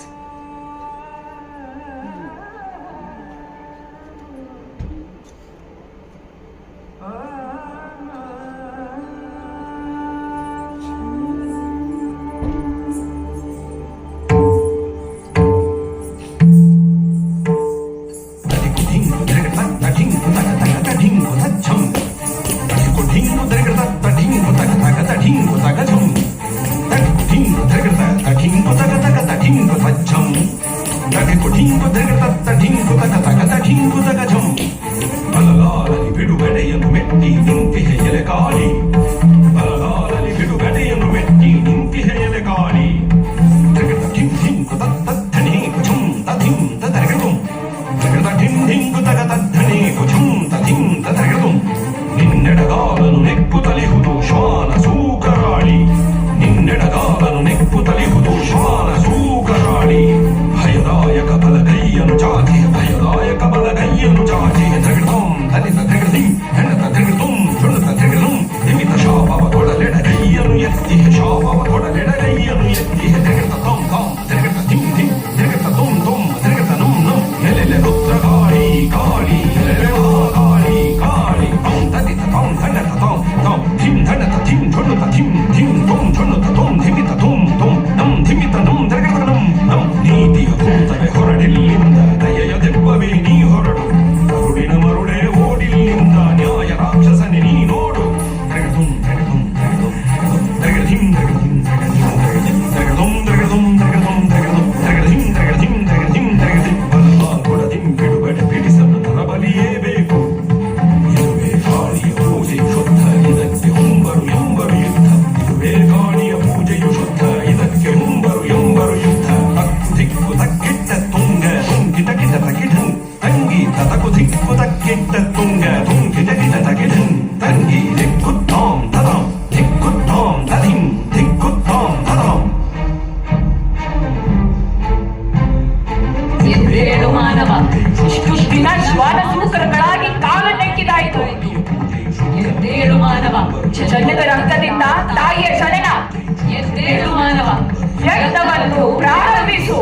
ಬಲಗಾಲಲ್ಲಿ ಬಿಡುಗಡೆಯನ್ನು ಮೆಟ್ಟಿ ನಿಂತಿಹೆ ಎಲೆ ಕಾಳಿ, ಬಲಗಾಲಲ್ಲಿ ಬಿಡುಗಡೆಯನ್ನು ಮೆಟ್ಟಿ ನಿಂತಿಹೆ ಎಲೆ ಕಾಳಿ. ತಗಡ ಠಿಂ ಠಿಂಕು ತತ್ತಧಣಿ ಕುಚುಂ ತಧಿಂ ತದರಗಡುಂ, ತಗಡ ಠಿಂ ಠಿಂಕು ತಗ ತದ್ಧಣಿ ಕುಚುಂ ತಧಿಂ ತದರಗಡುಂ. ನಿನ್ನೆಡಗಾಲನು ನೆಕ್ಕುತ್ತಲಿಹುದು ಶ್ವಾನ ಸೂಕರಾಳಿ, ನಿನ್ನೆಡಗಾಲನು ನೆಕ್ಕುತ್ತಲಿಹುದು ಶ್ವಾನ ಸೂಕರಾಳಿ. ಭಯದಾಯಕ ಬಲಗೈಯನ್ನು ಚಾಚಿ, ಭಯದಾಯಕ ಬಲಗೈಯನ್ನು ಚಾಚಿ, ತಗಡಂ ತಲಿತ ತಗಡದಿಂ ಹೆಣತ ತಗಡದುಂ ಚುಣುತ ತಗಡದುಂ. ನಿಮಿತ ಶಾಪವ ಕೊಡಲೆಡಗೈಯನ್ನು ಎತ್ತಿ, ಶಾಪವ ಕೊಡಲೆಡಗೈಯನ್ನು ಎತ್ತಿ, ತಗಡ ತಂ ತಂ ತಗಡ ಧಿಂ ಧಿಂ ತಗಡ ತುಂ ತುಂ ತಗಡ ನಂ ನಂ. ಎಲೆಲೆ ರುದ್ರ ಕಾಳಿ ಕಾಳಿ, ಎಲೆಲೆ ಮಹಾಕಾಳಿ ಕಾಳಿ. ತಂ ತಲಿತ ತಂ ಧಣತ ತಂ ತಂ ಧಿಂ ಧಣತ ಧಿಂ ಚುಣುತ ಧಿಂ ಧಿಂ ತುಂ ಚುಣುತ ತುಂ ಧಿಮಿತ ತುಂ ತುಂ ನಂ ಧಿಮಿತ ನಂ ತಗಡ ನಂ ನಂ. ನೀತಿಯ ಭೂತವೇ ಹೊರಡಿಲ್ಲಿಂದ, ದಯೆಯ ದೆವ್ವವೇ ನೀ ಹೊರಡು, ಕರುಡಿನ ಮರುಡೆ ಓಡಿಲ್ಲಿಂದ, ನ್ಯಾಯ ರಾಕ್ಷಸನೆ ನೀ ನೋಡು. ತಗಡದುಂ ತಗಡದುಂ ತಗಡದುಂ ತಗಡಧಿಂ ತಗಡಧಿಂ ತಗಡಧಿಂ ತಗಡದುಂ ತಗಡದುಂ ತಗಡದುಂ ತಗಡದುಂ ತಗಡಧಿಂ ತಗಡಧಿಂ ತಗಡಧಿಂ ತಗಡಧಿಂ. ಬಲಗಾಲ್ ಕೊಡದಿಂ ಬಿಡುಗಡೆ ಬಿಡಿಸಲು ನರಬಲಿಯೇ ಬೇಕು. ಇದುವೇ ಕಾಳಿಯ ಪೂಜೆಯು ಶುದ್ಧ, ಇದಕ್ಕೆ ಹುಂಬರು ಎಂಬರು ಯುದ್ಧ. ಇದುವೇ ಕಾಳಿಯ ಪೂಜೆಯು ಶುದ್ಧ, ಇದಕ್ಕೆ ಹುಂಬರು ಎಂಬರು ಯುದ್ಧ. ತಕ್ಕು ದಿಕ್ಕು ತಕ್ಕಿಟ್ಟ ತುಂಗ ತುಂಕಿಟ ಕಿಟ ತಕಿಢಂ, ತಂಗಿ ತತಕು ದಿಕ್ಕು ತಕ್ಕಿಟ್ಟ ತುಂಗ ತುಂಕಿಟ ಕಿಟ ತಕಿಢಂ. ತಂಗಿ ದಿಕ್ಕುತ್ತಾಂ ತದಾಂ ದಿಕ್ಕುತ್ತಾಂ ತದಿಂ ದಿಕ್ಕುತ್ತಾಂ ತದಾಂ. ಎದ್ದೇಳು ಮಾನವ, ಇಷ್ಟು ದಿನ ಶ್ವಾನ ಸೂಕರಗಳಾಗಿ ಕಾಲನ್ನೆಕ್ಕಿದಾಯಿತು. ಎದ್ದೇಳು ಮಾನವ, ಜನದ ರಕ್ತದಿಂದ ತಾಯಿಯ ಜನನ. ಎದ್ದೇಳು ಮಾನವ, ಯಜ್ಞವನ್ನು ಪ್ರಾರಂಭಿಸು.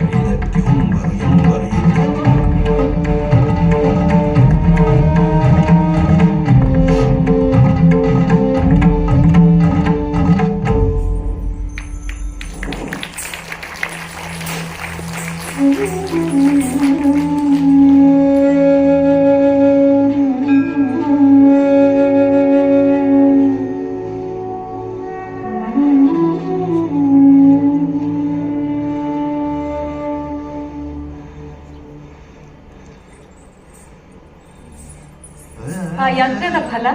ಇದಕ್ಕೆ ಹುಂಬರು ಎಂಬರು ಯುದ್ಧ. ಆ ಯಜ್ಞದ ಫಲ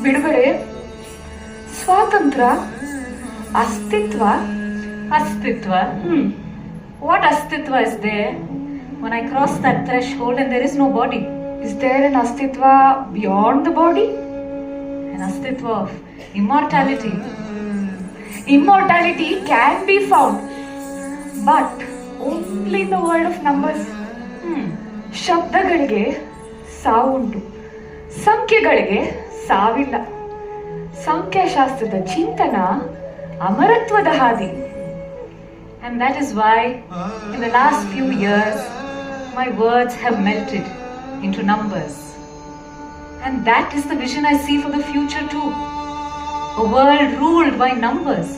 ಬಿಡುಗಡೆ, ಸ್ವಾತಂತ್ರ್ಯ, ಅಸ್ತಿತ್ವ. ಅಸ್ತಿತ್ವ. What ಅಸ್ತಿತ್ವ is there when I cross that threshold and there is no body? Is there an ಅಸ್ತಿತ್ವ beyond the body? An ಅಸ್ತಿತ್ವ of immortality. Immortality can be found, but only in the world of numbers. ಶಬ್ದಗಳಿಗೆ ಸಾವು ಉಂಟು, ಸಂಖ್ಯೆಗಳಿಗೆ ಸಾವಿಲ್ಲ. ಸಂಖ್ಯಾಶಾಸ್ತ್ರದ ಚಿಂತನ ಅಮರತ್ವದ ಹಾದಿ. And that is why, in the last few years, my words have melted into numbers. And that is the vision I see for the future too. A world ruled by numbers.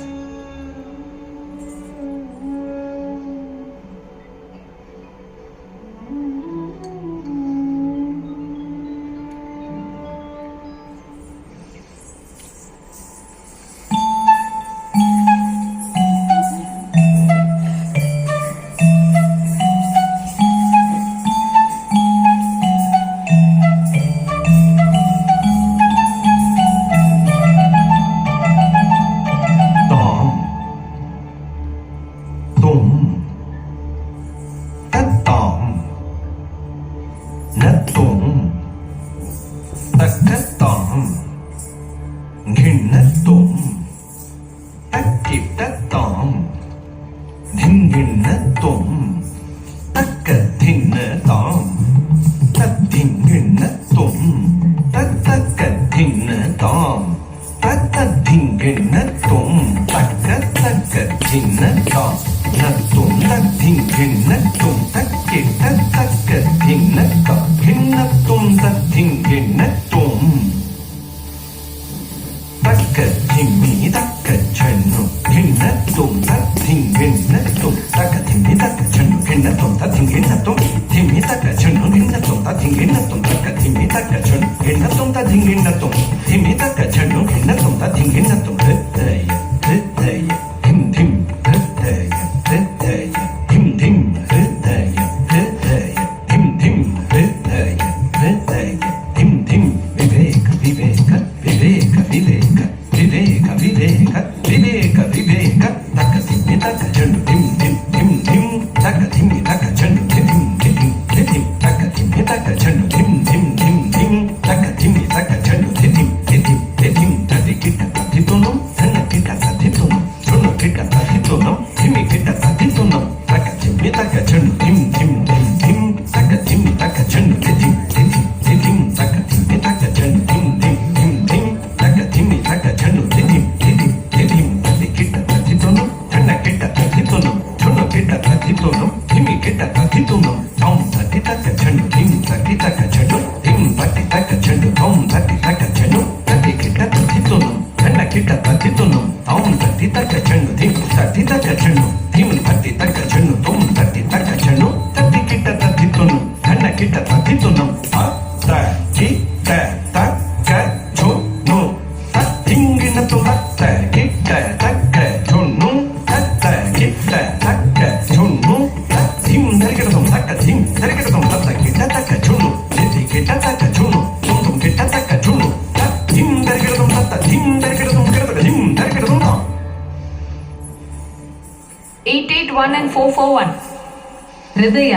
ಹೃದಯ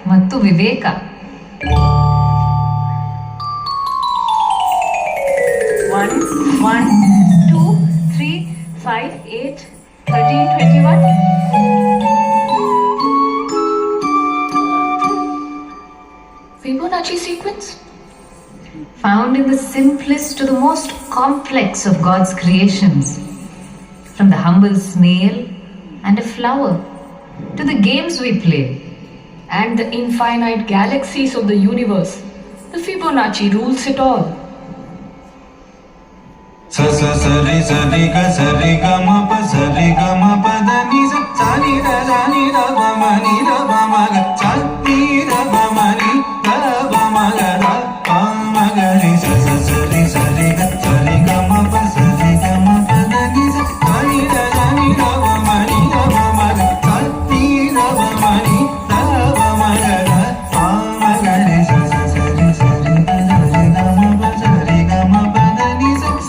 ಮತ್ತು ವಿವೇಕ. 1 1 2 3 5 8 13 21. Fibonacci sequence? Found in the simplest to the most complex of God's creations. From the humble snail and a flower to the games we play And the infinite galaxies of the universe. The Fibonacci rules it all. sa sa sa re ga ma pa da ni sa ni da ba ma ni da ba ma ga sa ni da ba ma ni da ba ma ga da pa ma ga re sa re ga ma pa da ni sa ni da ba ma ni da ba ma ga sa ni da ba ma ni da ba ma ga da pa ma ga re sa re ga ma pa da ni sa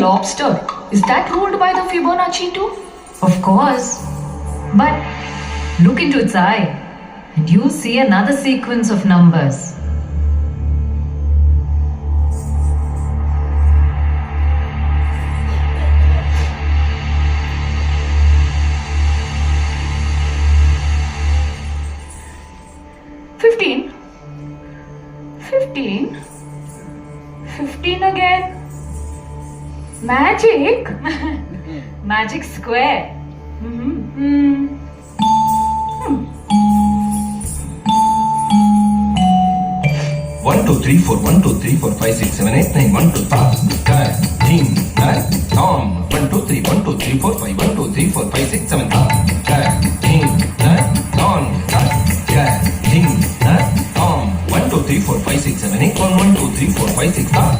lobster. Is that ruled by the Fibonacci too? Of course. But look into its eye, and you see another sequence of numbers. Fifteen again. Magic? Magic square. One, two, three, four, 1, 2, 3, 4, 5, 6, 7, 8, 9, 1, 2, 3, Tom. 1, 2, 3, 1, 2, 3, 4, 5, 1, 2, 3, 4, 5, 6, 7, Tom. 1, 2, 3, 4, 5, 6, 7, 8, 1, 2, 3, 4, 5, 6, Tom.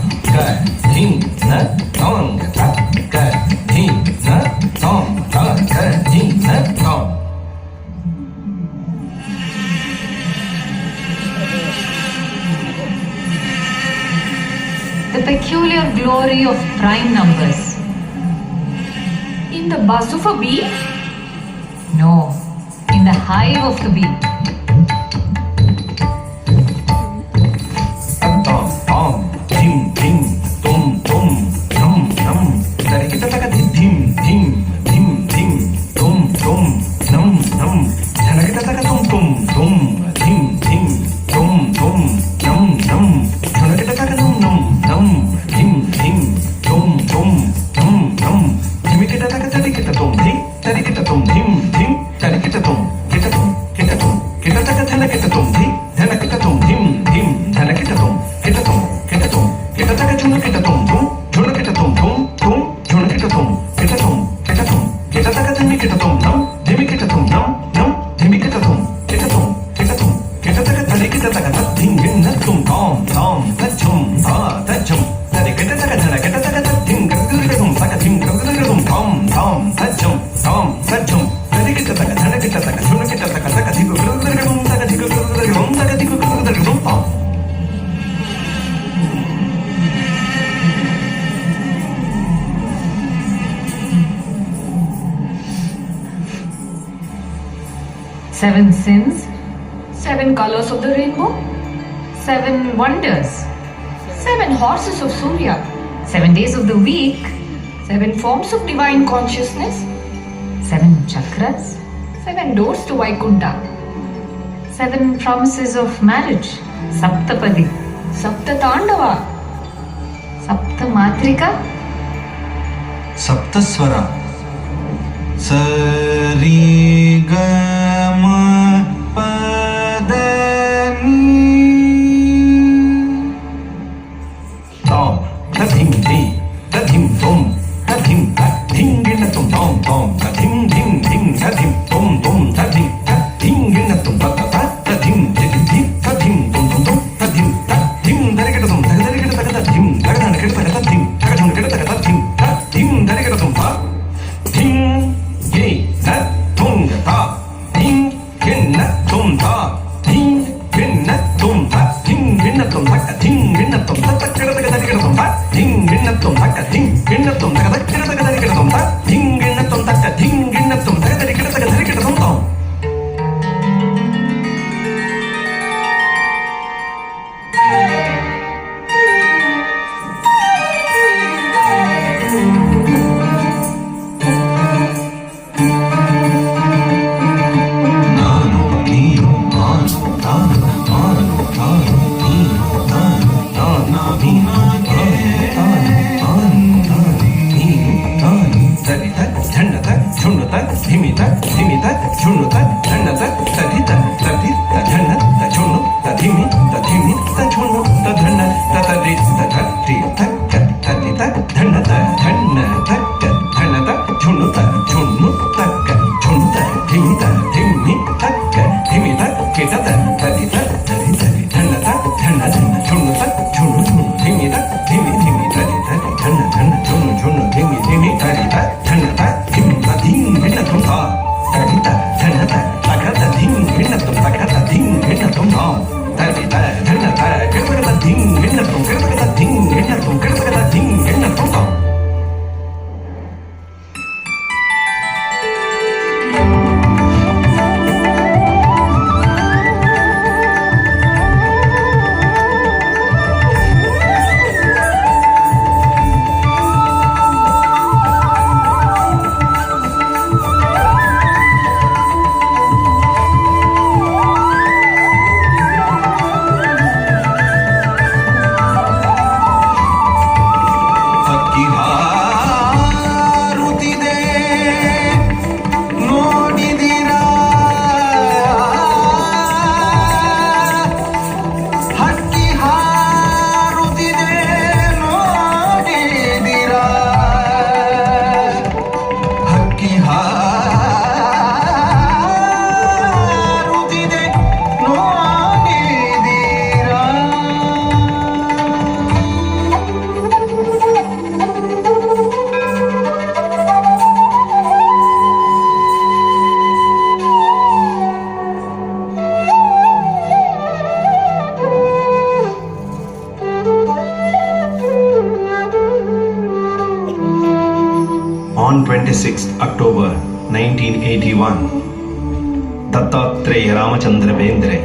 The peculiar glory of prime numbers. In the buzz of a bee? No, in the hive of the bee. Seven sins, 7 colors of the rainbow? 7 wonders, 7 horses of Surya? 7 days of the week, 7 forms of divine consciousness? 7 chakras, 7 doors to Vaikuntha? 7 promises of marriage, Saptapadi, Sapta Tandava? Saptamatrika, Saptaswara ಸರಿ ಗ ಮ ಪದ ನೀ Tom, tathim thi, tathim tom, tathim tathim gina tom tom tom, tathim dim dim, tathim tom tom, tathim tathim gina tom ta ta ta, tathim tathim thi, tathim tom tom tom, tathim tathim darigata tom, darigata ta tathim, darigata kita ta tathim, darigata kita ta tathim, tathim darigata tom ta, thim ye ta tom ta, On 26th October 1981, Dattatreya Ramachandra Bendre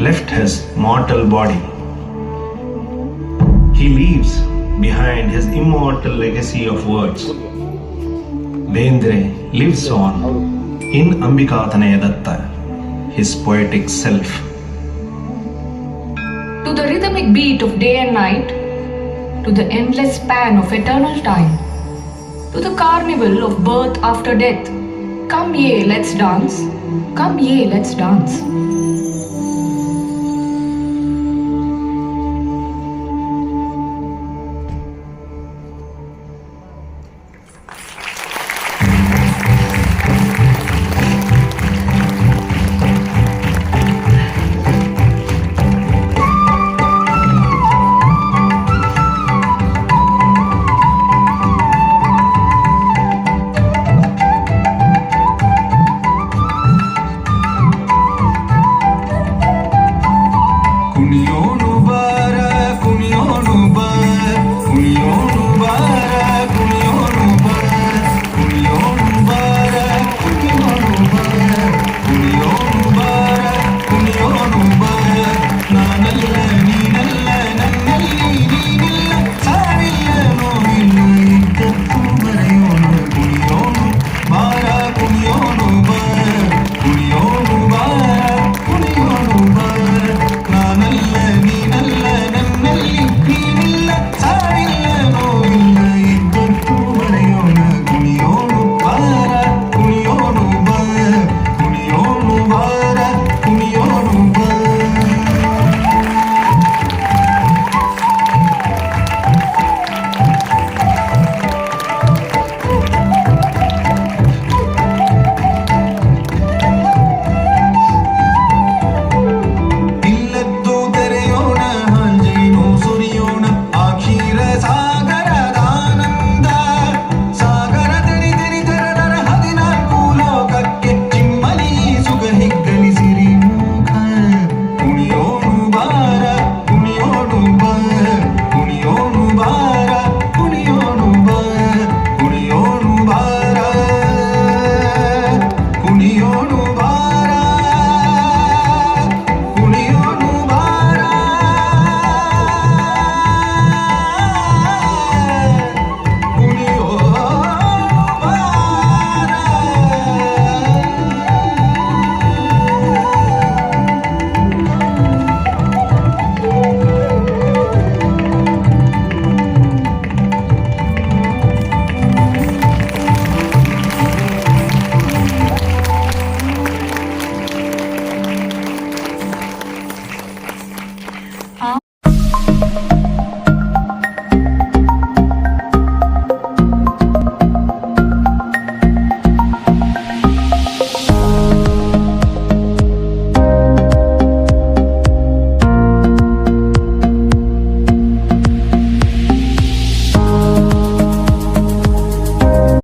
left his mortal body. He leaves behind his immortal legacy of words. Bendre lives on in Ambikatanaya Datta, his poetic self. To the rhythmic beat of day and night, to the endless span of eternal time, to the carnival of birth after death, come ye, let's dance. Come ye, let's dance. ಕುಣಿಯೋನು ಬಾರ ಕುಣಿಯೋನು ಬಾರ ಕುಣಿಯೋನು